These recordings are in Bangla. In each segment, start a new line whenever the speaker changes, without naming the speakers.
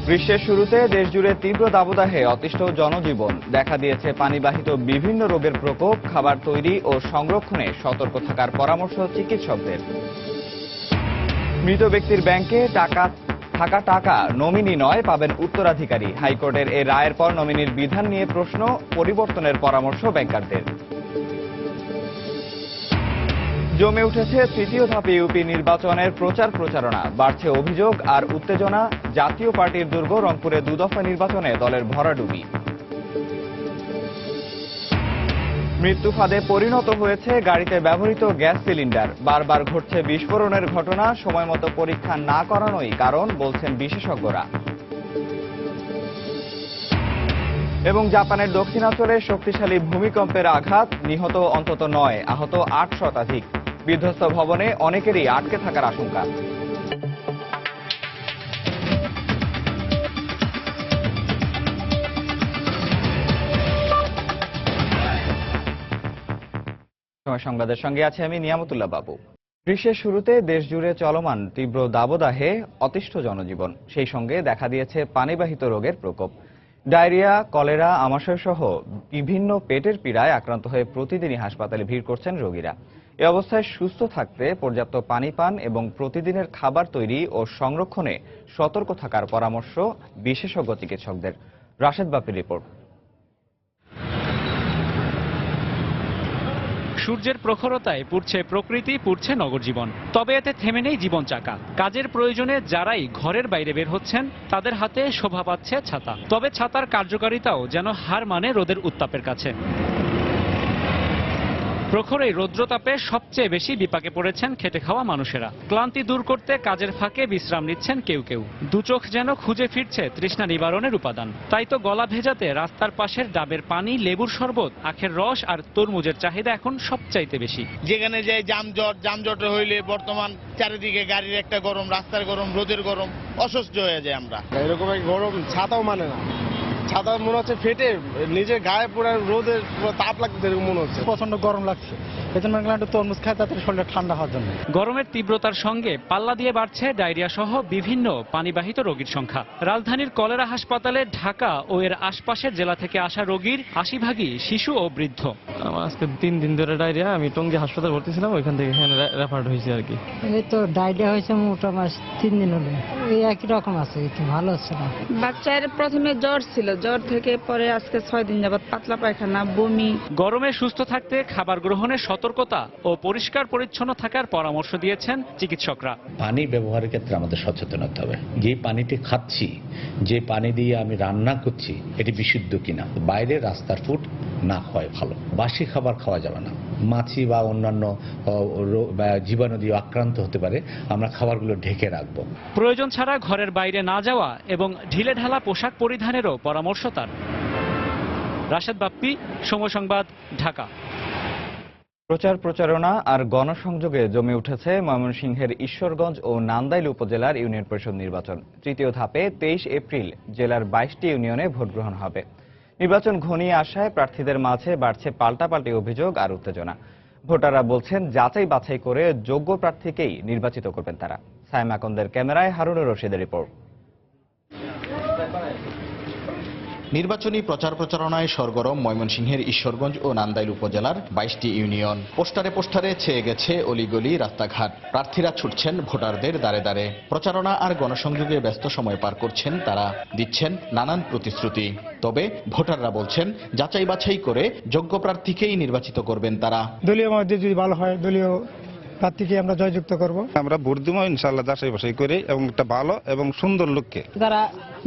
গ্রীষ্মের শুরুতে দেশজুড়ে তীব্র দাবদাহে অতিষ্ঠ জনজীবন। দেখা দিয়েছে পানিবাহিত বিভিন্ন রোগের প্রকোপ। খাবার তৈরি ও সংরক্ষণে সতর্ক থাকার পরামর্শ চিকিৎসকদের। মৃত ব্যক্তির ব্যাংকে থাকা টাকা নমিনি নয়, পাবেন উত্তরাধিকারী। হাইকোর্টের এই রায়ের পর নমিনির বিধান নিয়ে প্রশ্ন, পরিবর্তনের পরামর্শ ব্যাংকারদের। জমে উঠেছে তৃতীয় ধাপে ইউপি নির্বাচনের প্রচারণা। বাড়ছে অভিযোগ আর উত্তেজনা। জাতীয় পার্টির দুর্গ রংপুরে দুদফা নির্বাচনে দলের ভরাডুবি। মৃত্যু ফাঁদে পরিণত হয়েছে গাড়িতে ব্যবহৃত গ্যাস সিলিন্ডার। বারবার ঘটছে বিস্ফোরণের ঘটনা। সময়মতো পরীক্ষা না করানোই কারণ, বলছেন বিশেষজ্ঞরা। এবং জাপানের দক্ষিণাঞ্চলে শক্তিশালী ভূমিকম্পের আঘাত। নিহত অন্তত 9, আহত 8 শতাধিক। বিধ্বস্ত ভবনে অনেকেরই আটকে থাকার আশঙ্কা। সময় সংবাদের সঙ্গে আছে আমি নিয়ামতুল্লাহ বাবু। গ্রীষ্মের শুরুতে দেশজুড়ে চলমান তীব্র দাবদাহে অতিষ্ঠ জনজীবন। সেই সঙ্গে দেখা দিয়েছে পানিবাহিত রোগের প্রকোপ। ডায়রিয়া, কলেরা, আমাশয় সহ বিভিন্ন পেটের পীড়ায় আক্রান্ত হয়ে প্রতিদিনই হাসপাতালে ভিড় করছেন রোগীরা। এ অবস্থায় সুস্থ থাকতে পর্যাপ্ত পানি পান এবং প্রতিদিনের খাবার তৈরি ও সংরক্ষণে সতর্ক থাকার পরামর্শ বিশেষজ্ঞ চিকিৎসকদের। রাশেদ বাপির রিপোর্ট।
সূর্যের প্রখরতায় পুড়ছে প্রকৃতি, পুড়ছে নগর জীবন। তবে এতে থেমে নেই জীবন চাকা। কাজের প্রয়োজনে যারাই ঘরের বাইরে বের হচ্ছেন তাদের হাতে শোভা পাচ্ছে ছাতা। তবে ছাতার কার্যকারিতাও যেন হার মানে রোদের উত্তাপের কাছে। প্রখর এই রৌদ্রতাপে সবচেয়ে বেশি বিপাকে পড়েছেন খেটে খাওয়া মানুষেরা। ক্লান্তি দূর করতে কাজের ফাঁকে বিশ্রাম নিচ্ছেন কেউ কেউ। দুচোখ যেন খুঁজে ফিরছে তৃষ্ণা নিবারণের উপাদান। তাই তো গলা ভেজাতে রাস্তার পাশের ডাবের পানি, লেবুর শরবত, আখের রস আর তরমুজের চাহিদা এখন সবচাইতে বেশি।
যেখানে যাই যানজট হইলে বর্তমান চারিদিকে গাড়ির একটা গরম, রাস্তার গরম, রোদের গরম, অসহ্য হয়ে যায় আমরা।
এরকম গরম ছাতাও মানে না, ছাতা মনে হচ্ছে ফেটে নিজের গায়ে পুরো রোদের তাপ লাগছে, এরকম মনে হচ্ছে।
প্রচন্ড গরম লাগছে, এই জন্য একটু তরমুজ খায় তাতে শরীরটা ঠান্ডা হওয়ার জন্য।
গরমের তীব্রতার সঙ্গে পাল্লা দিয়ে বাড়ছে ডায়রিয়া সহ বিভিন্ন পানিবাহিত রোগীর সংখ্যা। রাজধানীর কলেরা হাসপাতালে ঢাকা ও এর আশপাশের জেলা থেকে আসা রোগীর 80% শিশু ও বৃদ্ধ।
আমার আজকে 3 দিন ধরে ডায়রিয়া। আমি টঙ্গী হাসপাতাল ভর্তি ছিলাম, ওইখান থেকে এখানে রেফার্ড হয়েছে আর কি।
এই তো ডায়রিয়া হয়েছে মোটামুটি 3 দিন হলো। এই একই রকম আছে, একটু ভালো হচ্ছে না।
বাচ্চার প্রথমে জ্বর ছিল, জ্বর থেকে পরে আজকে 6 দিন যাবত পাতলা পায়খানা, বমি।
গরমে সুস্থ থাকতে খাবার গ্রহণে সতর্কতা ও পরিষ্কার পরিচ্ছন্ন থাকার পরামর্শ দিয়েছেন চিকিৎসকরা।
পানি ব্যবহারের ক্ষেত্রে আমাদের সচেতন হতে হবে। যে পানিটি খাচ্ছি, যে পানি দিয়ে আমি রান্না করছি, এটি বিশুদ্ধ কিনা। বাইরে রাস্তার ফুড না খাওয়াই ভালো। বাসি খাবার খাওয়া যাবে না। মাছি বা অন্যান্য জীবাণু দিয়ে আক্রান্ত হতে পারে। আমরা খাবারগুলো ঢেকে রাখবো।
প্রয়োজন ছাড়া ঘরের বাইরে না যাওয়া এবং ঢিলেঢালা পোশাক পরিধানেরও পরামর্শ তার। রাশেদ বাপ্পি, সময় সংবাদ, ঢাকা।
প্রচারণা আর গণসংযোগে জমে উঠেছে ময়মনসিংহের ঈশ্বরগঞ্জ ও নান্দাইল উপজেলার ইউনিয়ন পরিষদ নির্বাচন। তৃতীয় ধাপে 23 এপ্রিল জেলার 22টি ইউনিয়নে ভোট গ্রহণ হবে। নির্বাচন ঘনিয়ে আসায় প্রার্থীদের মাঝে বাড়ছে পাল্টাপাল্টি অভিযোগ আর উত্তেজনা। ভোটাররা বলছেন যাচাই বাছাই করে যোগ্য প্রার্থীকেই নির্বাচিত করবেন তারা। সাইম আকন্দের ক্যামেরায় হারুনুর রশিদের রিপোর্ট।
নির্বাচনী প্রচারণায় সরগরম ময়মনসিংহের ঈশ্বরগঞ্জ ও নান্দাইল উপজেলার 22টি ইউনিয়ন। পোস্টারে ছেয়ে গেছে অলিগলি, রাস্তাঘাট। প্রার্থীরা ছুটছেন ভোটারদের দ্বারে দ্বারে। প্রচারণা আর গণসংযোগে ব্যস্ত সময় পার করছেন তারা, দিচ্ছেন নানান প্রতিশ্রুতি। তবে ভোটাররা বলছেন যাচাই বাছাই করে যোগ্য প্রার্থীকেই নির্বাচিত করবেন তারা।
দলীয় মধ্যে যদি ভালো হয়, দলীয় প্রার্থীকে আমরা জয়যুক্ত করব।
আমরা ভোট দেবো ইনশাআল্লাহ যাচাই বাছাই করে এবং একটা ভালো এবং সুন্দর লোককে।
যারা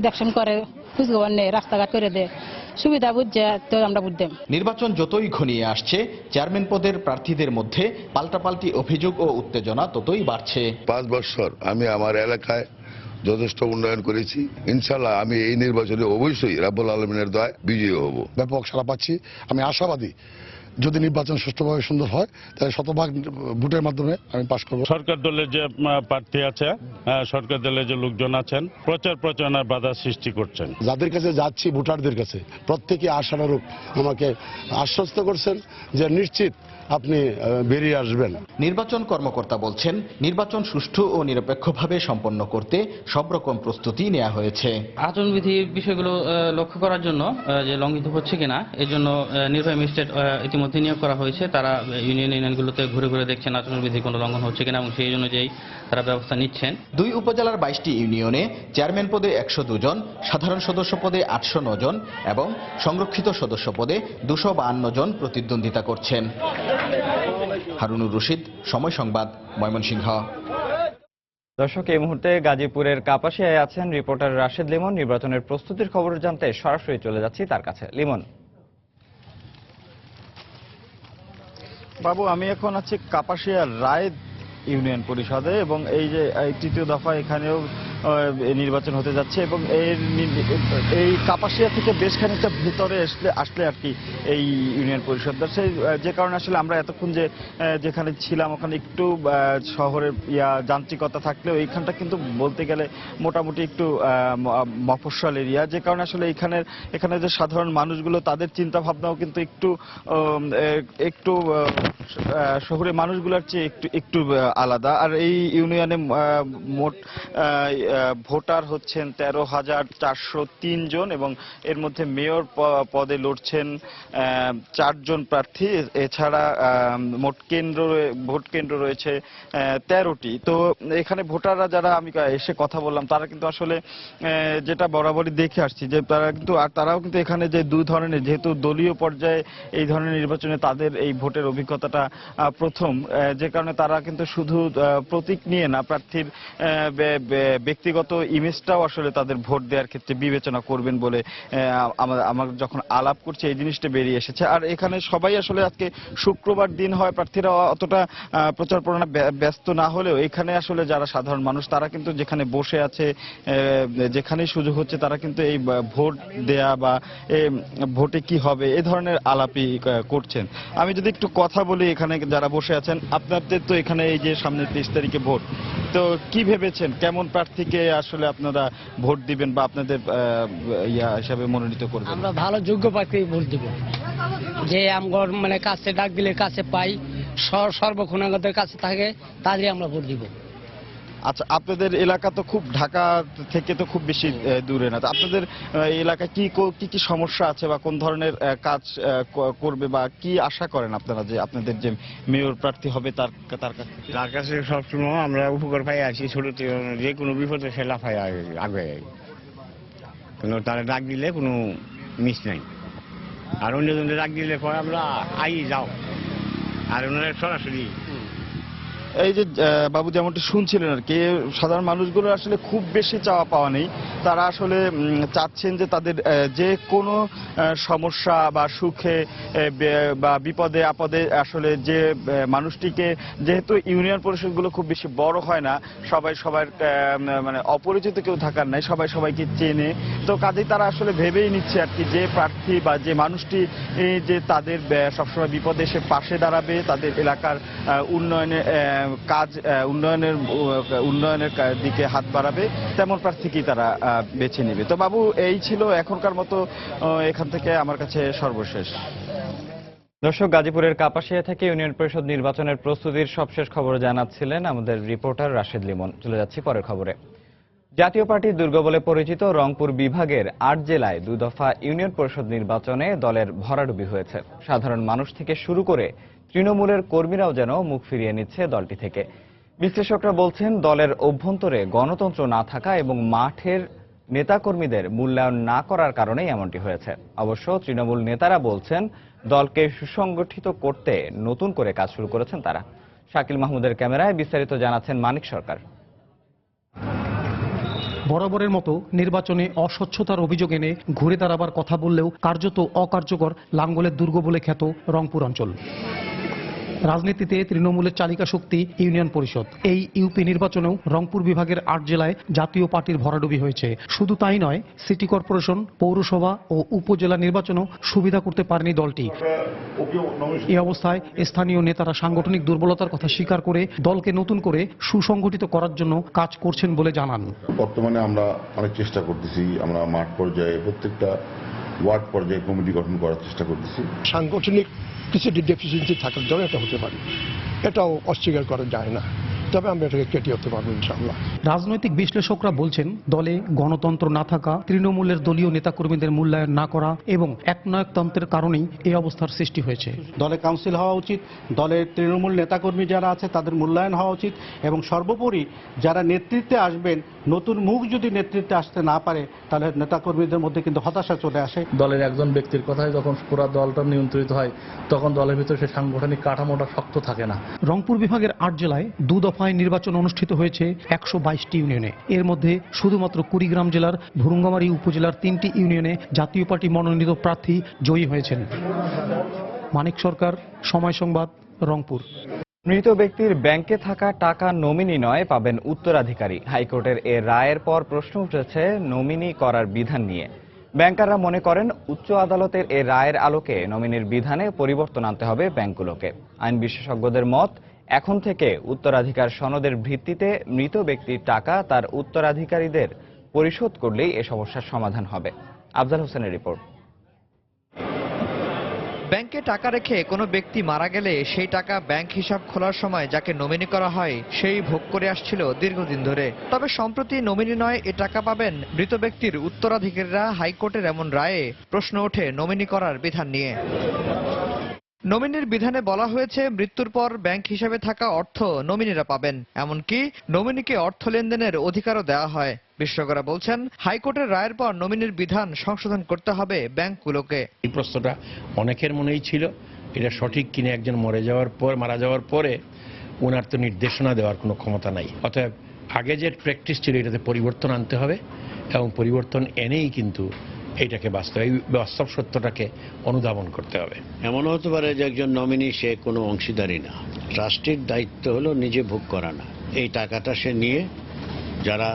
দেখশন করে, খুঁজখবর নেই, রাস্তাঘাট করে দেয়, সুবিধা বুঝছে তো আমরা বুঝ দেব।
নির্বাচন যতই ঘনিয়ে আসছে, চেয়ারম্যান পদের প্রার্থীদের মধ্যে পাল্টাপাল্টি অভিযোগ ও উত্তেজনা ততই বাড়ছে।
5 বছর আমি আমার এলাকায় যথেষ্ট উন্নয়ন করেছি। ইনশাআল্লাহ আমি এই নির্বাচনে অবশ্যই রাব্বুল আলামিনের দয়ায় বিজয়ী হব।
ব্যাপক সাড়া পাচ্ছি। আমি আশাবাদী
যদি নির্বাচন সুষ্ঠুভাবে সুন্দর হয় তাহলে শতভাগ ভোটের মাধ্যমে আমি পাশ করব।
সরকার দলের যে প্রার্থী আছে, সরকার দলের যে লোকজন আছেন, প্রচার প্রচারণার বাধা সৃষ্টি করছেন।
যাদের কাছে যাচ্ছি ভোটারদের কাছে প্রত্যেকে আশানুরূপ আমাকে আশ্বস্ত করছেন যে নিশ্চিত আপনি বেরিয়ে আসবেন।
নির্বাচন কর্মকর্তা বলছেন, নির্বাচন সুষ্ঠু ও নিরপেক্ষভাবে সম্পন্ন করতে সব রকম প্রস্তুতি নেওয়া হয়েছে।
আচরণবিধির বিষয়গুলো লক্ষ্য করার জন্য যে লঙ্ঘিত হচ্ছে কিনা এর জন্য নির্বাহী ম্যাজিস্ট্রেট ইতিমধ্যে নিয়োগ করা হয়েছে। তারা ইউনিয়নগুলোতে ঘুরে ঘুরে দেখছেন আচরণবিধির কোনো লঙ্ঘন হচ্ছে কিনা এবং সেই অনুযায়ী তারা ব্যবস্থা নিচ্ছেন।
2 উপজেলার 22টি ইউনিয়নে চেয়ারম্যান পদে 102 জন, সাধারণ সদস্য পদে 809 জন এবং সংরক্ষিত সদস্য পদে 252 জন প্রতিদ্বন্দ্বিতা করছেন। হারুনুর রশিদ, সময় সংবাদ, ময়মনসিংহ।
দর্শক, এই মুহূর্তে গাজীপুরের কাপাসিয়ায় আছেন রিপোর্টার রাশেদ লিমন। নির্বাচনের প্রস্তুতির খবর জানতে সরাসরি চলে যাচ্ছি তার কাছে। লিমন
বাবু, আমি এখন আছি কাপাসিয়ার রায় ইউনিয়ন পরিষদে এবং এই যে তৃতীয় দফা এখানেও নির্বাচন হতে যাচ্ছে এবং এই কাপাসিয়া থেকে বেশ খানিকটা ভেতরে আসলে আর কি এই ইউনিয়ন পরিষদটা, সেই যে কারণে আসলে আমরা এতক্ষণ যেখানে ছিলাম ওখানে একটু শহরের যান্ত্রিকতা থাকলেও এইখানটা কিন্তু বলতে গেলে মোটামুটি একটু মফস্বল এরিয়া, যে কারণে আসলে এখানে যে সাধারণ মানুষগুলো তাদের চিন্তা ভাবনাও কিন্তু একটু শহরের মানুষগুলোর চেয়ে একটু আলাদা। আর এই ইউনিয়নে মোট ভোটার হচ্ছেন 13,403 জন এবং এর মধ্যে মেয়র পদে লড়ছেন 4 জন প্রার্থী। এছাড়া ভোট কেন্দ্র রয়েছে 13টি। তো এখানে ভোটাররা যারা আমি এসে কথা বললাম তারা কিন্তু আসলে যেটা বরাবরই দেখে আসছি যে তারাও কিন্তু এখানে যে 2 ধরনের, যেহেতু দলীয় পর্যায়ে এই ধরনের নির্বাচনে তাদের এই ভোটের অভিজ্ঞতাটা প্রথম, যে কারণে তারা কিন্তু শুধু প্রতীক নিয়ে না, প্রার্থীর ব্যক্তিগত ইমেজটাও আসলে তাদের ভোট দেওয়ার ক্ষেত্রে বিবেচনা করবেন বলে আমার যখন আলাপ করছে এই জিনিসটা বেরিয়ে এসেছে। আর এখানে সবাই আসলে আজকে শুক্রবার দিন হয়, প্রার্থীরা অতটা প্রচার প্রচারণা ব্যস্ত না হলেও এখানে আসলে যারা সাধারণ মানুষ তারা কিন্তু যেখানে বসে আছে, যেখানেই সুযোগ হচ্ছে তারা কিন্তু এই ভোট দেয়া বা ভোটে কি হবে এ ধরনের আলাপই করছেন। আমি যদি একটু কথা বলি, এখানে যারা বসে আছেন, আপনাদের তো এখানে এই যে সামনে 23 তারিখে ভোট, তো কি ভেবেছেন কেমন প্রার্থীকে আসলে আপনারা ভোট দিবেন বা আপনাদের হিসাবে মনোনীত করবেন?
আমরা ভালো যোগ্য প্রার্থী ভোট দিব, যে আমগর মানে কাছে ডাক দিলে কাছে পাই, সর্বক্ষণ আমাদের কাছে থাকে, তাদের আমরা ভোট দিব।
আচ্ছা, আপনাদের এলাকা তো খুব ঢাকা থেকে তো খুব বেশি দূরে না, আপনাদের এলাকায় কি সমস্যা আছে বা কোন ধরনের কাজ করবে বা কি আশা করেন আপনারা যে আপনাদের যে মেয়র প্রার্থী হবে তার
কাছে সবসময় আমরা উপকার পাই আছি, ছোট যে কোনো বিপদে সে লাফায় আগে কোনো তারা ডাক দিলে কোনো মিস নাই, আর অন্যজনের ডাক দিলে পরে আমরা আই যাও আর ওনারা সরাসরি।
এই যে বাবু যেমনটি শুনছিলেন আর কি, সাধারণ মানুষগুলো আসলে খুব বেশি চাওয়া পাওয়া নেই, তারা আসলে চাচ্ছেন যে তাদের যে কোনো সমস্যা বা সুখে বা বিপদে আপদে আসলে যে মানুষটিকে, যেহেতু ইউনিয়ন পরিষদগুলো খুব বেশি বড় হয় না, সবার মানে অপরিচিত কেউ থাকার নাই, সবাইকে চেনে, তো কাজেই তারা আসলে ভেবেই নিচ্ছে আর কি যে প্রার্থী বা যে মানুষটি যে তাদের সবসময় বিপদে এসে পাশে দাঁড়াবে, তাদের এলাকার উন্নয়নের দিকে হাত বাড়াবে, তেমন প্রার্থীকেই তারা বেছে নেবে। তো বাবু, এই ছিল এখনকার মতো এখান থেকে আমার কাছে সর্বশেষ।
দর্শক, গাজীপুরের কাপাসিয়া থেকে ইউনিয়ন পরিষদ নির্বাচনের প্রস্তুতির সবশেষ খবর জানাচ্ছিলেন আমাদের রিপোর্টার রাশেদ লিমন। চলে যাচ্ছি পরের খবরে। জাতীয় পার্টির দুর্গ বলে পরিচিত রংপুর বিভাগের 8 জেলায় 2 দফা ইউনিয়ন পরিষদ নির্বাচনে দলের ভরাডুবি হয়েছে। সাধারণ মানুষ থেকে শুরু করে তৃণমূলের কর্মীরাও যেন মুখ ফিরিয়ে নিচ্ছে দলটি থেকে। বিশ্লেষকরা বলছেন, দলের অভ্যন্তরে গণতন্ত্র না থাকা এবং মাঠের নেতাকর্মীদের মূল্যায়ন না করার কারণেই এমনটি হয়েছে। অবশ্য তৃণমূল নেতারা বলছেন, দলকে সুসংগঠিত করতে নতুন করে কাজ শুরু করেছেন তারা। শাকিল মাহমুদের ক্যামেরায় বিস্তারিত জানাচ্ছেন মানিক সরকার।
বরাবরের মতো নির্বাচনে অস্বচ্ছতার অভিযোগ এনে ঘুরে দাঁড়াবার কথা বললেও কার্যত অকার্যকর লাঙ্গলের দুর্গ বলে খ্যাত রংপুর অঞ্চল। রাজনীতিতে তৃণমূলের চালিকা শক্তি ইউনিয়ন পরিষদ। এই ইউপি নির্বাচনেও রংপুর বিভাগের 8 জেলায় জাতীয় পার্টির ভরাডুবি হয়েছে। শুধু তাই নয়, সিটি কর্পোরেশন, পৌরসভা ও উপজেলা নির্বাচনেও সুবিধা করতে পারেনি দলটি। এই অবস্থায় স্থানীয় নেতারা সাংগঠনিক দুর্বলতার কথা স্বীকার করে দলকে নতুন করে সুসংগঠিত করার জন্য কাজ করছেন বলে জানান।
বর্তমানে আমরা অনেক চেষ্টা করতেছি, আমরা মাঠ পর্যায়ে প্রত্যেকটা ওয়ার্ড পর্যায়ে কমিটি গঠন করার চেষ্টা করতেছি।
সাংগঠনিক কিছু ডেফিসিয়েন্সি থাকার জন্য এটা হতে পারে, এটাও অস্বীকার করা যায় না, তবে আমরা এটাকে কেটে উঠতে পারবো ইনশাআল্লাহ।
রাজনৈতিক বিশ্লেষকরা বলছেন, দলে গণতন্ত্র না থাকা, তৃণমূলের দলীয় নেতাকর্মীদের মূল্যায়ন না করা এবং একনায়কতন্ত্রের কারণেই এই অবস্থার সৃষ্টি হয়েছে।
দলে কাউন্সিল হওয়া উচিত, দলের তৃণমূল নেতাকর্মী যারা আছে তাদের মূল্যায়ন হওয়া উচিত এবং সর্বোপরি যারা নেতৃত্বে আসবেন, নতুন মুখ যদি নেতৃত্বে আসতে না পারে তাহলে নেতাকর্মীদের মধ্যে কিন্তু হতাশা চলে আসে।
দলের একজন ব্যক্তির কথায় যখন পুরো দলটা নিয়ন্ত্রিত হয় তখন দলের ভিতরে সেই সাংগঠনিক কাঠামোটা শক্ত থাকে না।
রংপুর বিভাগের 8 জেলায় 2 দফায় নির্বাচন অনুষ্ঠিত হয়েছে 122টি ইউনিয়নে। এর মধ্যে শুধুমাত্র কুড়িগ্রাম জেলার ভুরুঙ্গামারী উপজেলার 3টি ইউনিয়নে জাতীয় পার্টি মনোনীত প্রার্থী জয়ী হয়েছেন। মানিক সরকার, সময় সংবাদ, রংপুর।
মৃত ব্যক্তির ব্যাংকে থাকা টাকা নমিনি নয়, পাবেন উত্তরাধিকারী। হাইকোর্টের এ রায়ের পর প্রশ্ন উঠেছে নমিনি করার বিধান নিয়ে। ব্যাংকাররা মনে করেন উচ্চ আদালতের এ রায়ের আলোকে নমিনির বিধানে পরিবর্তন আনতে হবে ব্যাংকগুলোকে। আইন বিশেষজ্ঞদের মত, এখন থেকে উত্তরাধিকার সনদের ভিত্তিতে মৃত ব্যক্তির টাকা তার উত্তরাধিকারীদের পরিশোধ করলেই এ সমস্যার সমাধান হবে। আফজাল হোসেনের রিপোর্ট।
ব্যাংকে টাকা রেখে কোনো ব্যক্তি মারা গেলে সেই টাকা ব্যাংক হিসাব খোলার সময় যাকে নমিনি করা হয় সেই ভোগ করে আসছিল দীর্ঘদিন ধরে। তবে সম্প্রতি নমিনি নয়, এ টাকা পাবেন মৃত ব্যক্তির উত্তরাধিকারীরা। হাইকোর্টের এমন রায়ে প্রশ্ন ওঠে নমিনি করার বিধান নিয়ে। নমিনির বিধানে বলা হয়েছে, মৃত্যুর পর ব্যাংক হিসাবে থাকা অর্থ নমিনিরা পাবেন, এমনকি নমিনিকে অর্থ লেনদেনের অধিকারও দেওয়া হয়। বিশেষজ্ঞরা বলছেন, হাইকোর্টের রায়ের পর নমিনির বিধান সংশোধন করতে হবে ব্যাংকগুলোকে।
এই প্রশ্নটা অনেকের মনেই ছিল, এটা সঠিক কিনা একজন মারা যাওয়ার পরে ওনার তো নির্দেশনা দেওয়ার কোনো ক্ষমতা নাই। অতএব আগে যে প্র্যাকটিস ছিল এটাতে পরিবর্তন আনতে হবে এবং পরিবর্তন এনেই কিন্তু এইটাকে বাস্তব সত্যটাকে অনুধাবন করতে হবে।
এমনও হতে পারে যে একজন নমিনি সে কোনো অংশীদারই না, ট্রাস্টির দায়িত্ব হলো নিজে ভোগ করা না। এই টাকাটা সে নিয়ে যারা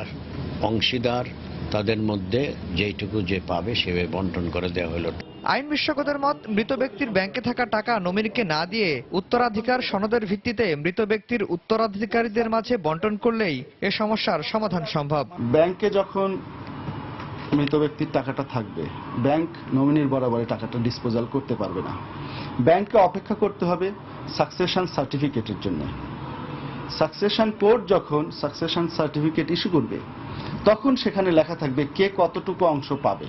অংশীদার তাদের মধ্যে যেইটুকু যে পাবে সেভাবে বন্টন করে দেওয়া হলো।
আইন বিশেষজ্ঞদের মত, মৃত ব্যক্তির ব্যাংকে থাকা টাকা নমিনিকে না দিয়ে উত্তরাধিকার সনদের ভিত্তিতে মৃত ব্যক্তির উত্তরাধিকারীদের মাঝে বন্টন করলেই এ সমস্যার সমাধান সম্ভব।
ব্যাংকে যখন মৃত ব্যক্তির টাকাটা থাকবে, ব্যাংক নমিনির বরাবরে টাকাটা ডিসপোজাল করতে পারবে না। ব্যাংককে অপেক্ষা করতে হবে সাকসেশন সার্টিফিকেটের জন্য। সাকসেশন কোর্ট যখন সাকসেশন সার্টিফিকেট ইস্যু করবে তখন সেখানে লেখা থাকবে কে কতটুকু অংশ পাবে,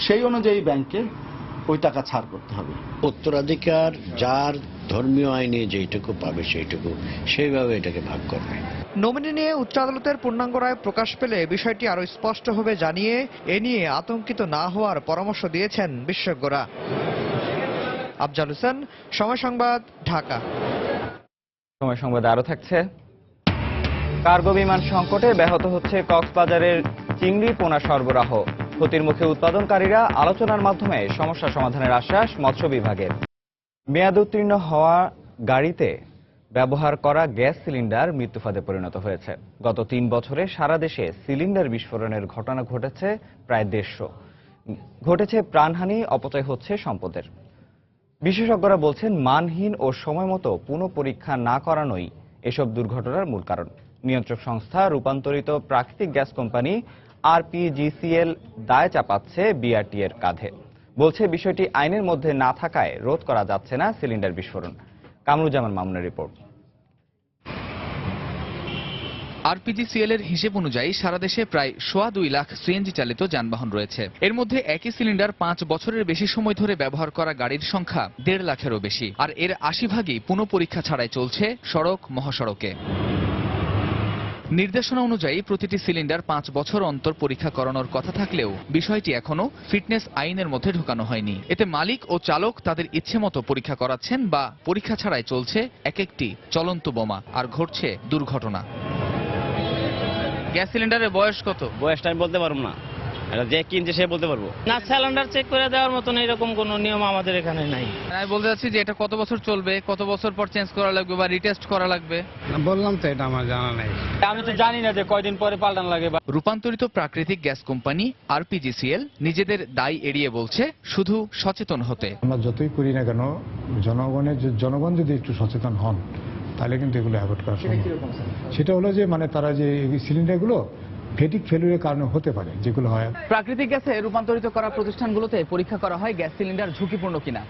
সেই অনুযায়ী ব্যাংকে ওই টাকা ছাড় করতে হবে।
উত্তরাধিকার যার ধর্মীয় আইনে যেইটুকু পাবে সেইটুকু সেইভাবে এটাকে ভাগ করবে।
নমিনি নিয়ে উচ্চ আদালতের পূর্ণাঙ্গ রায় প্রকাশ পেলে বিষয়টি আরো স্পষ্ট হবে জানিয়ে এ নিয়ে আতঙ্কিত না হওয়ার পরামর্শ দিয়েছেন বিশেষজ্ঞরা। আফজাল হোসেন, সময় সংবাদ, ঢাকা।
সময় সংবাদে আরো থাকছে, কার্গো বিমান সংকটে ব্যাহত হচ্ছে কক্সবাজারের চিংড়ি পোনা সরবরাহ। ক্ষতির মুখে উৎপাদনকারীরা আলোচনার মাধ্যমে সমস্যা সমাধানের আশ্বাস মৎস্য বিভাগের। মেয়াদ উত্তীর্ণ হওয়া গাড়িতে ব্যবহার করা গ্যাস সিলিন্ডার মৃত্যুফাঁদে পরিণত হয়েছে। গত 3 বছরে সারা দেশে সিলিন্ডার বিস্ফোরণের ঘটনা ঘটেছে প্রায় 150। ঘটেছে প্রাণহানি, অপচয় হচ্ছে সম্পদের। বিশেষজ্ঞরা বলছেন, মানহীন ও সময়মতো পুনঃপরীক্ষা না করানোই এসব দুর্ঘটনার মূল কারণ। নিয়ন্ত্রক সংস্থা রূপান্তরিত প্রাকৃতিক গ্যাস কোম্পানি আরপিজিসিএল দায় চাপাচ্ছে বিআরটি এর কাঁধে। বলছে, বিষয়টি আইনের মধ্যে না থাকায় রোধ করা যাচ্ছে না সিলিন্ডার বিস্ফোরণ। কামরুজ্জামান মামুনের রিপোর্ট।
আরপিজিসিএল এর হিসেব অনুযায়ী সারা দেশে প্রায় 2.25 লাখ সিএনজি চালিত যানবাহন রয়েছে। এর মধ্যে একই সিলিন্ডার 5 বছরের বেশি সময় ধরে ব্যবহার করা গাড়ির সংখ্যা 1.5 লাখেরও বেশি। আর এর 80 ভাগই পুনঃপরীক্ষা ছাড়াই চলছে সড়ক মহাসড়কে। নির্দেশনা অনুযায়ী প্রতিটি সিলিন্ডার 5 বছর অন্তর পরীক্ষা করানোর কথা থাকলেও বিষয়টি এখনো ফিটনেস আইনের মধ্যে ঢোকানো হয়নি। এতে মালিক ও চালক তাদের ইচ্ছে মতো পরীক্ষা করাচ্ছেন বা পরীক্ষা ছাড়াই চলছে এক একটি চলন্ত বোমা, আর ঘটছে দুর্ঘটনা। গ্যাস সিলিন্ডারের বয়স কত?
বয়সটা আমি বলতে পারবো না,
এটা যে কিনছে সে বলতে পারবো
না। সিলিন্ডার চেক করে দেওয়ার মতন এরকম কোনো নিয়ম আমাদের এখানে নাই।
আমি বলতে চাচ্ছি যে এটা কত বছর চলবে, কত বছর পর চেঞ্জ করা লাগবে বা রিটেস্ট করা লাগবে?
বললাম তো এটা আমার জানা নাই, আমি তো জানি না যে কয়দিন পরে পাল্টানো লাগে।
রূপান্তরিত প্রাকৃতিক গ্যাস কোম্পানি আরপিজিসিএল নিজেদের দায় এড়িয়ে বলছে শুধু সচেতন হতে।
আমরা যতই করি না কেন জনগণ যদি একটু সচেতন হন তাহলে কিন্তু এগুলো অ্যাভয়েড করা সম্ভব। সেটা হলো যে তারা যে সিলিন্ডারগুলো ফেটিক ফেলিউরের কারণে হতে পারে, যেগুলো হয়।
প্রাকৃতিক গ্যাসে রূপান্তরিত করা প্রতিষ্ঠানগুলোতে পরীক্ষা করা হয় গ্যাস সিলিন্ডার ঝুঁকিপূর্ণ কিনা।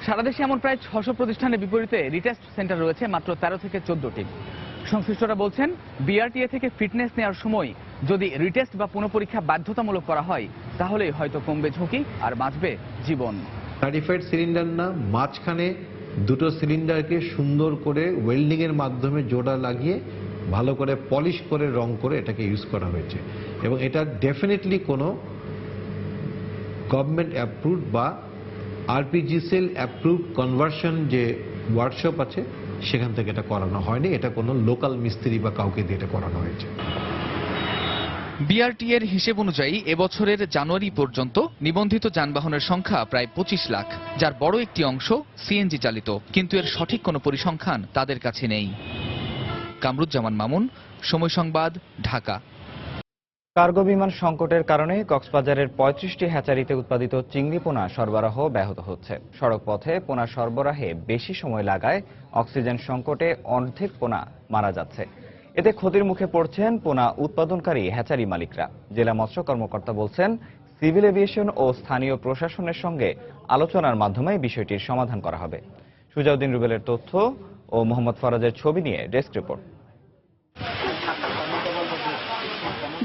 সারা দেশে এমন প্রায় 600 প্রতিষ্ঠানের বিপরীতে রিটেস্ট সেন্টার রয়েছে মাত্র 13 থেকে 14টি। সংশ্লিষ্টরা বলছেন বিআরটিএ থেকে ফিটনেস নেওয়ার সময় যদি রিটেস্ট বা পুনঃপরীক্ষা বাধ্যতামূলক করা হয় তাহলেই হয়তো কমবে ঝুঁকি আর বাঁচবে জীবন।
সার্টিফাইড সিলিন্ডার না, মাঝখানে দুটো সিলিন্ডারকে সুন্দর করে ওয়েল্ডিং এর মাধ্যমে জোড়া লাগিয়ে ভালো করে পলিশ করে রং করে এটাকে ইউজ করা হয়েছে এবং এটা ডেফিনেটলি কোনো গভর্নমেন্ট অ্যাপ্রুভড বা আরপিজিসিএল অ্যাপ্রুভড কনভার্সন যে ওয়ার্কশপ আছে সেখান থেকে এটা করানো হয়নি। এটা কোনো লোকাল মিস্ত্রি বা কাউকে দিয়ে এটা করানো হয়েছে।
বিআরটিএর হিসেব অনুযায়ী এবছরের জানুয়ারি পর্যন্ত নিবন্ধিত যানবাহনের সংখ্যা প্রায় 25 লাখ, যার বড় একটি অংশ সিএনজি চালিত, কিন্তু এর সঠিক কোনো পরিসংখ্যান তাদের কাছে নেই। কামরুজ্জামান মামুন, সময় সংবাদ, ঢাকা।
কার্গো বিমান সংকটের কারণে কক্সবাজারের 35টি হ্যাচারিতে উৎপাদিত চিংড়ি পোনা সরবরাহ ব্যাহত হচ্ছে। সড়ক পথে পোনা সরবরাহে বেশি সময় লাগায় অক্সিজেন সংকটে অর্ধেক পোনা মারা যাচ্ছে। এতে ক্ষতির মুখে পড়ছেন পোনা উৎপাদনকারী হ্যাচারি মালিকরা। জেলা মৎস্য কর্মকর্তা বলছেন সিভিল এভিয়েশন ও স্থানীয় প্রশাসনের সঙ্গে আলোচনার মাধ্যমে বিষয়টির সমাধান করা হবে। সুজাউদ্দিন রুবেলের তথ্য ও মোহাম্মদ ফরাজের ছবি নিয়ে ডেস্ক রিপোর্ট।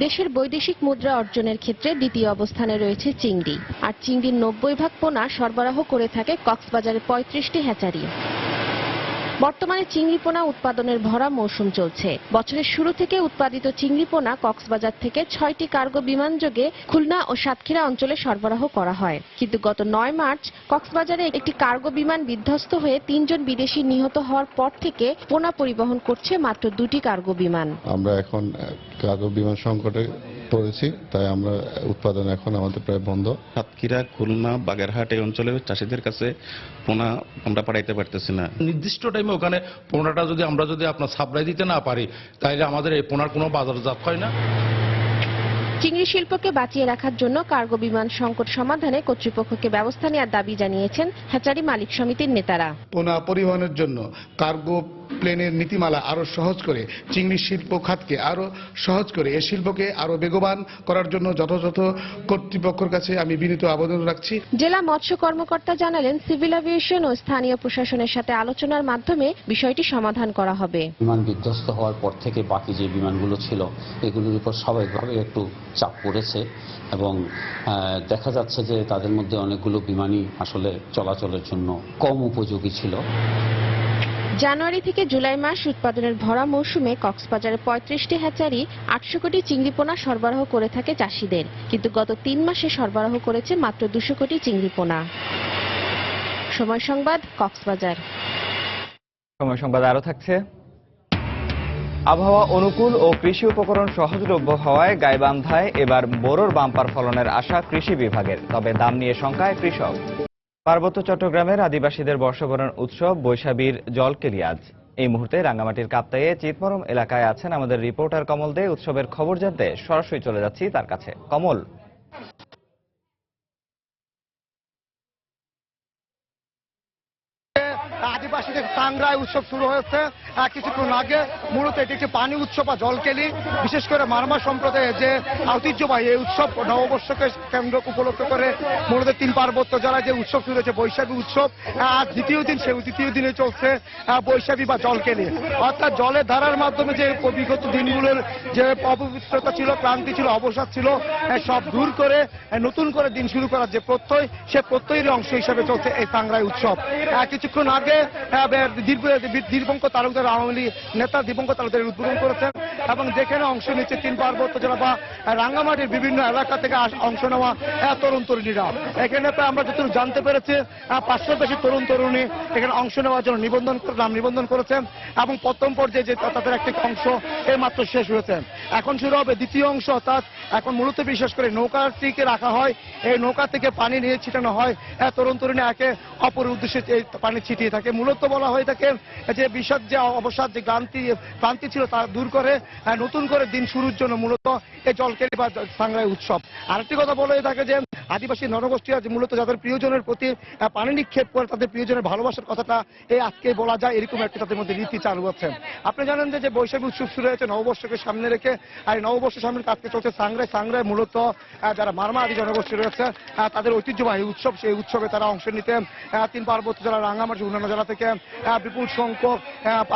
দেশের বৈদেশিক মুদ্রা অর্জনের ক্ষেত্রে দ্বিতীয় অবস্থানে রয়েছে চিংড়ি, আর চিংড়ির 90% পোনা সরবরাহ করে থাকে কক্সবাজারের 35টি হ্যাচারি। বর্তমানে চিংড়ি পোনা উৎপাদনের ভরা মৌসুম চলছে। বছরের শুরু থেকে উৎপাদিত চিংড়ি পোনা কক্সবাজার থেকে 6টি কার্গো বিমান যোগে খুলনা ও সাতক্ষীরা অঞ্চলে সরবরাহ করা হয়। কিন্তু গত 9 মার্চ কক্সবাজারে একটি কার্গো বিমান বিধ্বস্ত হয়ে 3 জন বিদেশি নিহত হওয়ার পর থেকে পোনা পরিবহন করছে মাত্র 2টি কার্গো বিমান।
আমরা এখন কার্গো বিমান সংকটে পড়েছি, তাই আমরা উৎপাদন এখন আমাদের প্রায় বন্ধ।
সাতক্ষীরা, খুলনা, বাগেরহাট এই অঞ্চলের চাষিদের কাছে পোনা আমরা পাঠাইতে পারতেছি না।
নির্দিষ্ট টাইমে ওখানে পোনাটা যদি আমরা আপনার সাপ্লাই দিতে না পারি তাহলে আমাদের এই পোনার কোনো বাজারজাত হয় না।
চিংড়ি শিল্পকে বাঁচিয়ে রাখার জন্য কার্গো বিমান সংকট সমাধানে কর্তৃপক্ষকে ব্যবস্থা নেওয়ার দাবি জানিয়েছেন হ্যাচারি মালিক সমিতির নেতারা।
পোনা পরিবহনের জন্য কার্গো প্লেনের নীতিমালা আরো সহজ করে চিংড়ি শিল্প খাতকে আরো সহজ করে এই শিল্পকে আরো বেগবান করার জন্য যথাযথ কর্তৃপক্ষের কাছে আমি বিনীত আবেদন রাখছি।
জেলা মৎস্য কর্মকর্তা জানালেন সিভিল এভিয়েশন ও স্থানীয় প্রশাসনের সাথে আলোচনার মাধ্যমে বিষয়টি সমাধান করা হবে।
বিমান বিধ্বস্ত হওয়ার পর থেকে বাকি যে বিমানগুলো ছিল এগুলোর উপর স্বাভাবিকভাবে একটু চাপ পড়েছে এবং দেখা যাচ্ছে যে তাদের মধ্যে অনেকগুলো বিমানই আসলে চলাচলের জন্য কম উপযোগী ছিল।
জানুয়ারি থেকে জুলাই মাস উৎপাদনের ভরা মৌসুমে কক্সবাজারের 35টি হ্যাচারি 800 কোটি চিংড়ি পোনা সরবরাহ করে থাকে চাষিদের, কিন্তু গত 3 মাসে সরবরাহ করেছে মাত্র 200 কোটি চিংড়ি পোনা। সময় সংবাদ, কক্সবাজার।
সময় সংবাদ আরো থাকছে। আবহাওয়া অনুকূল ও কৃষি উপকরণ সহজলভ্য হওয়ায় গাইবান্ধায় এবার বোরোর বাম্পার ফলনের আশা কৃষি বিভাগের, তবে দাম নিয়ে শঙ্কায় কৃষক। পার্বত্য চট্টগ্রামের আদিবাসীদের বর্ষবরণ উৎসব বৈশাখীর জলকেলি আজ। এই মুহূর্তে রাঙ্গামাটির কাপ্তাইয়ে চিতমরম এলাকায় আছেন আমাদের রিপোর্টার কমল দে। উৎসবের খবর জানতে সরাসরি চলে যাচ্ছি তার কাছে। কমল,
আদিবাসীদের টাংরায় উৎসব শুরু হয়েছে কিছুক্ষণ আগে। মূলত এটি একটি পানি উৎসব বা জলকেলি। বিশেষ করে মারমা সম্প্রদায়ের যে ঐতিহ্যবাহী এই উৎসব নববর্ষকে কেন্দ্র উপলক্ষ করে মূলত 3 পার্বত্য জেলায় যে উৎসব শুরু হয়েছে বৈশাখী উৎসব, আজ দ্বিতীয় দিন, সেই দ্বিতীয় দিনে চলছে বৈশাখী বা জলকেলি। অর্থাৎ জলের ধারার মাধ্যমে যে বিগত দিনগুলোর যে অপবিত্রতা ছিল, ক্লান্তি ছিল, অবসাদ ছিল, সব দূর করে নতুন করে দিন শুরু করার যে প্রত্যয়, সে প্রত্যয়ের অংশ হিসেবে চলছে এই টাংরাই উৎসব। কিছুক্ষণ আগে দীপঙ্কর তালুকদার আওয়ামী লীগ নেতা দীপঙ্কর তালুকদার উদ্বোধন করেছেন এবং যেখানে অংশ নিচ্ছে 3 পার্বত্য জেলা বা রাঙ্গামাটির বিভিন্ন এলাকা থেকে অংশ নেওয়া তরুণ তরুণীরা। এখানে আমরা যতটুকু জানতে পেরেছি 500 বেশি তরুণ তরুণী এখানে অংশ নেওয়ার জন্য নাম নিবন্ধন করেছেন এবং প্রথম পর্যায়ে যে তাদের একটি অংশ এই মাত্র শেষ হয়েছে। এখন শুরু হবে দ্বিতীয় অংশ, অর্থাৎ এখন মূলত বিশেষ করে নৌকাটিকে রাখা হয়, এই নৌকা থেকে পানি নিয়ে ছিটানো হয়, তরুণ তরুণী একে অপরের উদ্দেশ্যে এই পানি ছিটিয়ে থাকে। মূলত বলা হয়ে থাকে যে বিষাদ যে অবসাদ যে ক্লান্তি ছিল তা দূর করে নতুন করে দিন শুরুর জন্য মূলত এই জলকেলি বা সাংগ্রাই উৎসব। আরেকটি কথা বলা হয়ে থাকে যে আদিবাসী জনগোষ্ঠীরা মূলত যাদের প্রিয়জনের প্রতি পানি নিক্ষেপ করে তাদের প্রিয়জনের ভালোবাসার কথাটা এই আজকে বলা যায়, এরকম একটা তাদের মধ্যে রীতি চালু হচ্ছে। আপনি জানেন যে বৈশাখী উৎসব শুরু হয়েছে নববর্ষকে সামনে রেখে, আর এই নববর্ষের সামনে কাজকে চলছে সাংগ্রাই মূলত যারা মারমা আদি জনগোষ্ঠী রয়েছে তাদের ঐতিহ্যবাহী উৎসব। সেই উৎসবে তারা অংশ নিতে 3 পার্বত্য জেলা রাঙ্গামাটি অন্যান্য জেলা থেকে বিপুল সংখ্যক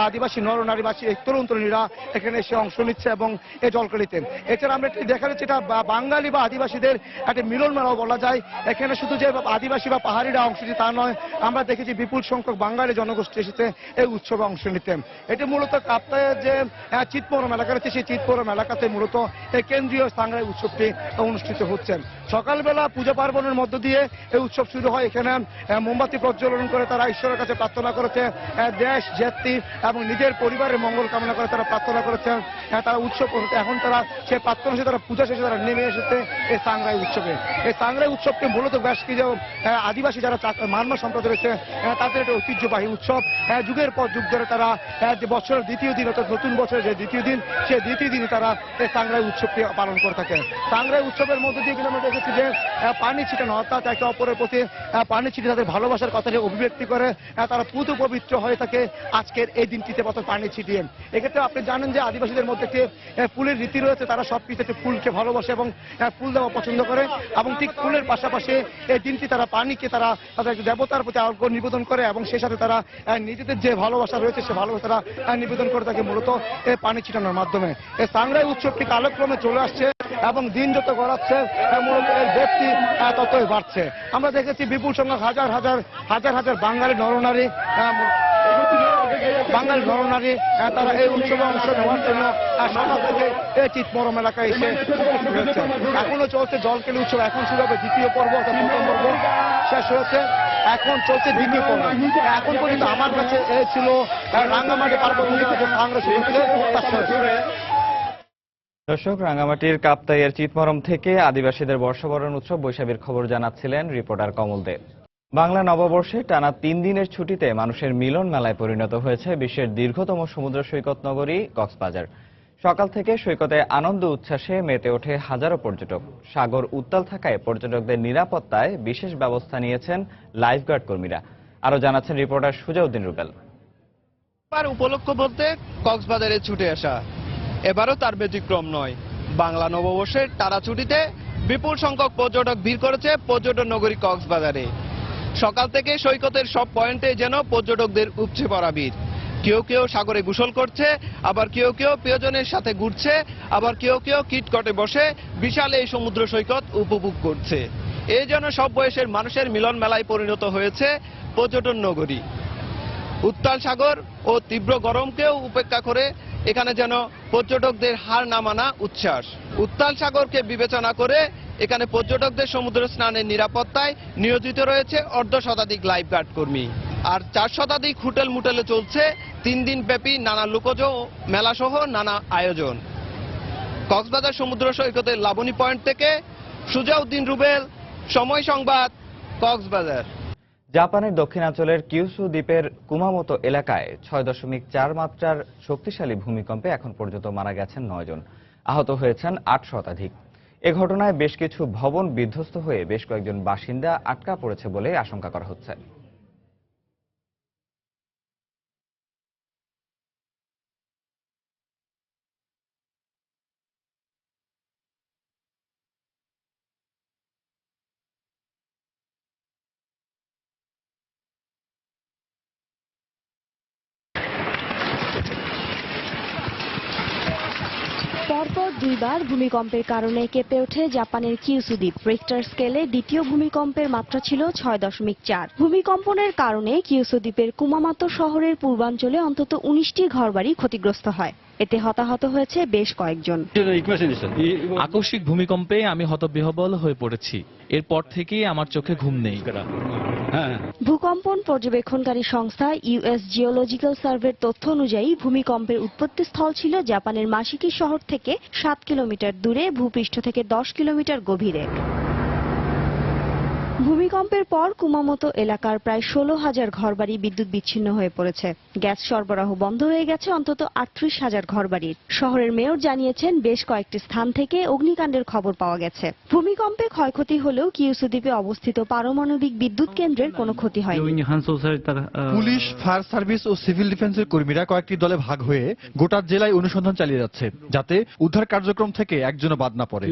আদিবাসী নরনারীবাসী তরুণ তরুণীরা এখানে এসে অংশ নিচ্ছে এবং এই জলকেলিতে। এছাড়া আমরা দেখা যাচ্ছে এটা বাঙালি বা আদিবাসীদের একটা মিলন মেলাও বলা যায়। এখানে শুধু যে আদিবাসী বা পাহাড়িরা অংশ নিচ্ছে তা নয়, আমরা দেখেছি বিপুল সংখ্যক বাঙালি জনগোষ্ঠী এসেছে এই উৎসবে অংশ নিতে। এটি মূলত কাপ্তাইয়ের যে চিৎপরম এলাকা রয়েছে সেই চিৎপরম এলাকাতে মূলত এই কেন্দ্রীয় সাংগ্রাই উৎসবটি অনুষ্ঠিত হচ্ছে। সকালবেলা পূজা পার্বণের মধ্য দিয়ে এই উৎসব শুরু হয়। এখানে মোমবাতি প্রজ্বলন করে তারা ঈশ্বরের কাছে প্রার্থনা করেছে, দেশ জাতি এবং নিজের পরিবারের মঙ্গল কামনা করে তারা প্রার্থনা করেছেন। তারা উৎসব এখন তারা সেই প্রার্থনা শেষে তারা পূজা শেষে তারা নেমে এসেছে এই সাংগ্রাই উৎসবে। এই সাংগ্রাই উৎসবকে মূলত বেশ কিছু আদিবাসী যারা মারমা সম্প্রদায় রয়েছে তাদের একটা ঐতিহ্যবাহী উৎসব। যুগের পর যুগ ধরে তারা যে বছরের দ্বিতীয় দিন অর্থাৎ নতুন বছরের যে দ্বিতীয় দিন সেই দ্বিতীয় দিনই তারা এই সাংগ্রাই উৎসবটি পালন করে থাকেন। সাংগ্রাই উৎসবের মধ্যে দিয়ে কিন্তু আমরা দেখেছি যে পানি ছিটানো অর্থাৎ একে অপরের প্রতি পানি ছিটিয়ে তাদের ভালোবাসার কথাকে অভিব্যক্তি করে তারা পুত পবিত্র হয়ে থাকে আজকের এই দিনটিতে অর্থাৎ পানি ছিটিয়ে। এক্ষেত্রে আপনি জানেন যে আদিবাসীদের মধ্যে একটি ফুলের রীতি রয়েছে, তারা সব কিছুতে ফুলকে ভালোবাসে এবং ফুল দেওয়া পছন্দ করে এবং ঠিক ফুলের পাশাপাশি এই দিনটি তারা পানিকে তারা তাদের দেবতার প্রতি আগ্রহ নিবেদন করে এবং সেই সাথে তারা নিজেদের যে ভালোবাসা রয়েছে সে ভালোবাসা তারা নিবেদন করে থাকে মূলত এই পানি ছিটানোর মাধ্যমে। এই সাংগ্রাই উৎসবটি কালক্রমে চলে আসছে এবং দিন যত গড়াচ্ছে মূলত এর ব্যাপ্তি ততই বাড়ছে। আমরা দেখেছি বিপুল সংখ্যক হাজার হাজার বাঙালি নরনারী তারা এই উৎসবে অংশ নেওয়ার জন্য সকাল থেকে এই চিৎপরম এলাকায় এসে রয়েছে। এখনো চলছে জলকেলি উৎসব, এখন শুরু হবে দ্বিতীয় পর্ব অর্থাৎ প্রথম পর্ব শেষ হয়েছে, এখন চলছে দ্বিতীয় পর্ব। এখন পর্যন্ত আমার কাছে এই ছিল রাঙ্গামাটি পার্বত্য থেকে সাংগ্রাই
দর্শক, রাঙ্গামাটির কাপ্তাইয়ের চিতমরম থেকে আদিবাসীদের বর্ষবরণ উৎসব বৈশাখীর খবর জানাচ্ছিলেন রিপোর্টার কমল দেব। বাংলা নববর্ষে টানা 3 দিনের ছুটিতে মানুষের মিলন মেলায় পরিণত হয়েছে বিশ্বের দীর্ঘতম সমুদ্র সৈকত নগরী কক্সবাজার। সকাল থেকে সৈকতে আনন্দ উচ্ছ্বাসে মেতে ওঠে হাজারো পর্যটক। সাগর উত্তাল থাকায় পর্যটকদের নিরাপত্তায় বিশেষ ব্যবস্থা নিয়েছেন লাইফগার্ড কর্মীরা। আরো জানাচ্ছেন রিপোর্টার সুজাউদ্দিন রুবেল।
উপলক্ষ বলতে কক্সবাজারে ছুটে আসা এবারও তার ব্যতিক্রম নয়। বাংলা নববর্ষের টানা ছুটিতে বিপুল সংখ্যক পর্যটক ভিড় করেছে পর্যটন নগরী কক্সবাজারে। সকাল থেকে সৈকতের সব পয়েন্টে যেন পর্যটকদের উপচে পড়া ভিড়। কেউ কেউ সাগরে গোসল করছে, আবার কেউ কেউ প্রিয়জনের সাথে ঘুরছে, আবার কেউ কেউ কিটকটে বসে বিশাল এই সমুদ্র সৈকত উপভোগ করছে। এই যেন সব বয়সের মানুষের মিলন মেলায় পরিণত হয়েছে পর্যটন নগরী। উত্তাল সাগর ও তীব্র গরমকেও উপেক্ষা করে এখানে যেন পর্যটকদের হার না মানা উচ্ছ্বাস। উত্তাল সাগরকে বিবেচনা করে এখানে পর্যটকদের সমুদ্র স্নানের নিরাপত্তায় নিয়োজিত রয়েছে 1/2 শতাধিক লাইফগার্ড কর্মী। আর 4 শতাধিক হোটেল মোটেলে চলছে 3 দিন ব্যাপী নানা লোকজ মেলা সহ নানা আয়োজন। কক্সবাজার সমুদ্র সৈকতের লাবণী পয়েন্ট থেকে সুজাউদ্দিন রুবেল, সময় সংবাদ, কক্সবাজার।
জাপানের দক্ষিণাঞ্চলের কিউসু দ্বীপের কুমামোতো এলাকায় 6.4 মাত্রার শক্তিশালী ভূমিকম্পে এখন পর্যন্ত মারা গেছেন 9 জন, আহত হয়েছেন 8 শতাধিক। এ ঘটনায় বেশ কিছু ভবন বিধ্বস্ত হয়ে বেশ কয়েকজন বাসিন্দা আটকা পড়েছে বলে আশঙ্কা করা হচ্ছে।
পরপর
পর দুইবার ভূমিকম্পের কারণে কেঁপে ওঠে জাপানের কিউসু দ্বীপ। রিক্টার স্কেলে দ্বিতীয় ভূমিকম্পের মাত্রা ছিল 6.4। ভূমিকম্পনের কারণে কিউসু দ্বীপের কুমামাতো শহরের পূর্বাঞ্চলে অন্তত 19টি ঘরবাড়ি ক্ষতিগ্রস্ত হয়। এতে হতাহত হয়েছে বেশ কয়েকজন।
আকস্মিক ভূমিকম্পে আমি হতবিহ্বল হয়ে পড়েছি। এরপর থেকেই আমার চোখে ঘুম নেই।
ভূকম্পন পর্যবেক্ষণকারী সংস্থা ইউএস জিওলজিক্যাল সার্ভের তথ্য অনুযায়ী ভূমিকম্পের উৎপত্তি স্থল ছিল জাপানের মাশিকি শহর থেকে 7 কিলোমিটার দূরে, ভূপৃষ্ঠ থেকে 10 কিলোমিটার গভীরে। ভূমিকম্পের পর কুমামোতো এলাকার প্রায় 16,000 ঘরবাড়ি বিদ্যুৎ বিচ্ছিন্ন হয়ে পড়েছে। গ্যাস সরবরাহ বন্ধ হয়ে গেছে অন্তত 38,000 ঘরবাড়ির। শহরের মেয়র জানিয়েছেন বেশ কয়েকটি স্থান থেকে অগ্নিকাণ্ডের খবর পাওয়া গেছে। ভূমিকম্পে ক্ষয়ক্ষতি হলেও কিউসু দ্বীপে অবস্থিত পারমাণবিক বিদ্যুৎ কেন্দ্রের কোনো ক্ষতি হয়নি।
পুলিশ, ফায়ার সার্ভিস ও সিভিল ডিফেন্সের কর্মীরা কয়েকটি দলে ভাগ হয়ে গোটা জেলায় অনুসন্ধান চালিয়ে যাচ্ছে, যাতে উদ্ধার কার্যক্রম থেকে একজনও বাদ না পড়ে।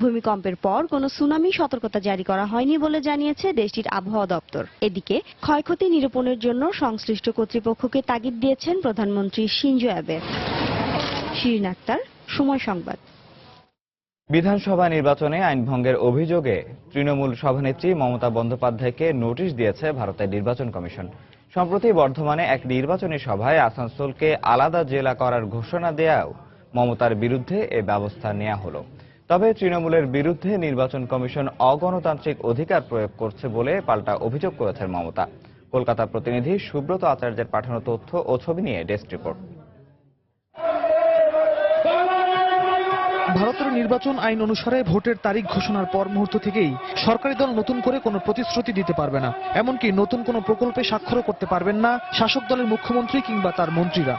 ভূমিকম্পের পর কোনো সুনামি সতর্কতা জারি করা হয়নি বলে জানিয়েছে দেশটির আবহাওয়া দপ্তর। এদিকে ক্ষয়ক্ষতি নিরূপণের জন্য সংশ্লিষ্ট কর্তৃপক্ষকে তাগিদ দিয়েছেন প্রধানমন্ত্রী শিনজো অ্যাবে। শিরিন আক্তার, সময় সংবাদ।
বিধানসভা নির্বাচনে আইন ভঙ্গের অভিযোগে তৃণমূল সভানেত্রী মমতা বন্দ্যোপাধ্যায়কে নোটিশ দিয়েছে ভারতের নির্বাচন কমিশন। সম্প্রতি বর্ধমানে এক নির্বাচনী সভায় আসানসোলকে আলাদা জেলা করার ঘোষণা দেওয়াও মমতার বিরুদ্ধে এ ব্যবস্থা নেওয়া হলো। তবে তৃণমূলের বিরুদ্ধে নির্বাচন কমিশন অগণতান্ত্রিক অধিকার প্রয়োগ করছে বলে পাল্টা অভিযোগ করেছেন মমতা। কলকাতা প্রতিনিধি সুব্রত আচার্যের পাঠানো তথ্য ও ছবি নিয়ে ডেস্ক রিপোর্ট।
ভারতের নির্বাচন আইন অনুসারে ভোটের তারিখ ঘোষণার পর মুহূর্ত থেকেই সরকারি দল নতুন করে কোনো প্রতিশ্রুতি দিতে পারবে না, এমনকি নতুন কোনো প্রকল্পে স্বাক্ষরও করতে পারবেন না শাসক দলের মুখ্যমন্ত্রী কিংবা তার মন্ত্রীরা।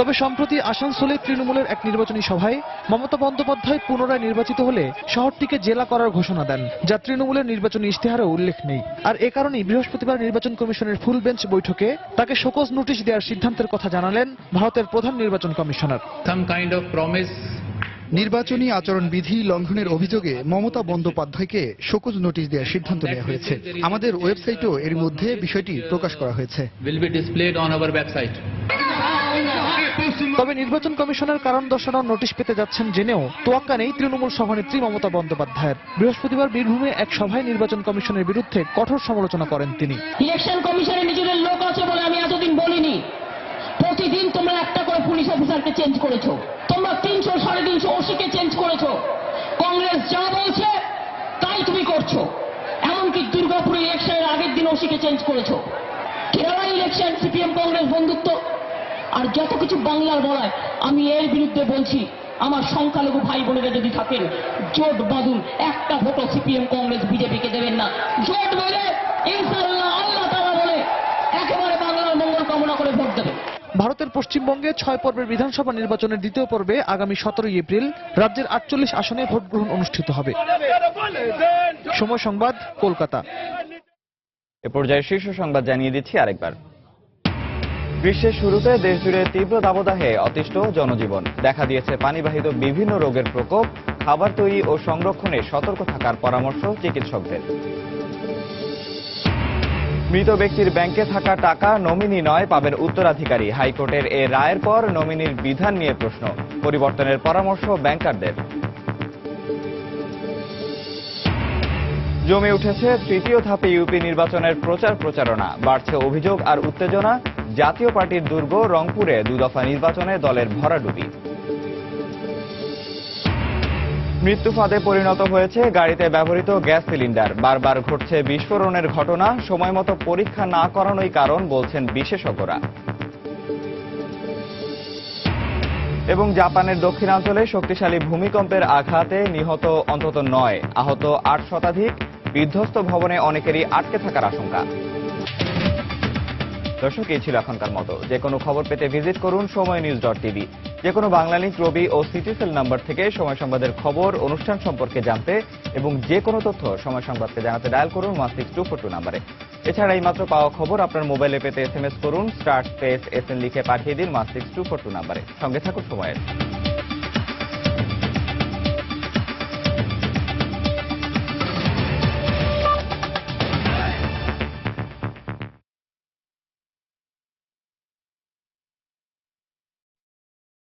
তবে সম্প্রতি আসানসোলে তৃণমূলের এক নির্বাচনী সভায় মমতা বন্দ্যোপাধ্যায় পুনরায় নির্বাচিত হলে শহরটিকে জেলা করার ঘোষণা দেন, যা তৃণমূলের নির্বাচনী ইশতেহারে উল্লেখ নেই। আর এ কারণেই বৃহস্পতিবার নির্বাচন কমিশনের ফুল বেঞ্চ বৈঠকে তাকে শোকজ নোটিশ দেওয়ার সিদ্ধান্তের কথা জানালেন ভারতের প্রধান নির্বাচন কমিশনার।
নির্বাচনী আচরণবিধি লঙ্ঘনের অভিযোগে মমতা বন্দ্যোপাধ্যায়কে শোকজ নোটিশ দেওয়ার সিদ্ধান্ত নেওয়া হয়েছে। আমাদের ওয়েবসাইটেও এর মধ্যে বিষয়টি প্রকাশ করা হয়েছে।
তবে নির্বাচন কমিশনের কারণ দর্শানোর নোটিশ পেতে যাচ্ছেন জেনেও তোয়াক্কা নেই তৃণমূল সভানেত্রী মমতা বন্দ্যোপাধ্যায়ের। বৃহস্পতিবার বীরভূমে এক সভায় নির্বাচন কমিশনের বিরুদ্ধে কঠোর সমালোচনা করেন তিনি।
ইলেকশন কমিশনের নিজেদের লোক আছে বলে আমি এতদিন বলিনি। প্রতিদিন তোমরা একটা করে পুলিশ অফিসারকে চেঞ্জ করেছো, তোমরা 300 350 ওসিকে চেঞ্জ করেছো। কংগ্রেস যা বলছে তাই তুমি করছো। এমনকি দুর্গাপুর ইলেকশনের আগের দিন ওসিকে চেঞ্জ করেছো। কেরালা ইলেকশন সিপিএম কংগ্রেস বন্ধুত্ব আর যত কিছু বাংলার বলায়, আমি এর বিরুদ্ধে বলছি। আমার সংখ্যালঘু ভাই বোনেরা যদি থাকেন, জোট বাঁধুন, একটা ভোটও সিপিএম কংগ্রেস বিজেপিকে দেবেন না। জোট বেঁধে ইনশাআল্লাহ আল্লাহ তাআলা বলে একেবারে বাংলার মঙ্গল কামনা করে ভোট দেবে।
ভারতের পশ্চিমবঙ্গে 6 পর্বের বিধানসভা নির্বাচনের দ্বিতীয় পর্বে আগামী 17 এপ্রিল রাজ্যের 48 আসনে ভোট গ্রহণ অনুষ্ঠিত হবে। সময় সংবাদ, কলকাতা।
এ পর্যায়ে শীর্ষ সংবাদ জানিয়ে দিচ্ছি আরেকবার। গ্রীষ্মের শুরুতে দেশজুড়ে তীব্র দাবদাহে অতিষ্ঠ জনজীবন। দেখা দিয়েছে পানিবাহিত বিভিন্ন রোগের প্রকোপ। খাবার তৈরি ও সংরক্ষণে সতর্ক থাকার পরামর্শ চিকিৎসকদের। মৃত ব্যক্তির ব্যাংকে থাকা টাকা নমিনি নয়, পাবেন উত্তরাধিকারী। হাইকোর্টের এ রায়ের পর নমিনির বিধান নিয়ে প্রশ্ন। পরিবর্তনের পরামর্শ ব্যাংকারদের। জমে উঠেছে তৃতীয় ধাপে ইউপি নির্বাচনের প্রচারণা। বাড়ছে অভিযোগ আর উত্তেজনা। জাতীয় পার্টির দুর্গ রংপুরে 2 দফা নির্বাচনে দলের ভরাডুবি। মৃত্যু ফাঁদে পরিণত হয়েছে গাড়িতে ব্যবহৃত গ্যাস সিলিন্ডার। বারবার ঘটছে বিস্ফোরণের ঘটনা। সময়মতো পরীক্ষা না করানোই কারণ বলছেন বিশেষজ্ঞরা। এবং জাপানের দক্ষিণাঞ্চলে শক্তিশালী ভূমিকম্পের আঘাতে নিহত অন্তত 9, আহত 8 শতাধিক। বিধ্বস্ত ভবনে অনেকেরই আটকে থাকার আশঙ্কা। দর্শক, এই ছিল এখনকার মতো। যে কোনো খবর পেতে ভিজিট করুন সময়নিউজ.tv। যে কোনো বাংলা লিংক, রবি ও সিটিসেল নাম্বার থেকে সময় সংবাদের খবর, অনুষ্ঠান সম্পর্কে জানতে এবং যে কোনো তথ্য সময় সংবাদকে জানাতে ডায়াল করুন 16242 নাম্বারে। এছাড়া এই মাত্র পাওয়া খবর আপনার মোবাইলে পেতে SMS করুন *SN লিখে পাঠিয়ে দিন 16242 নাম্বারে। সঙ্গে থাকুন সময়ের।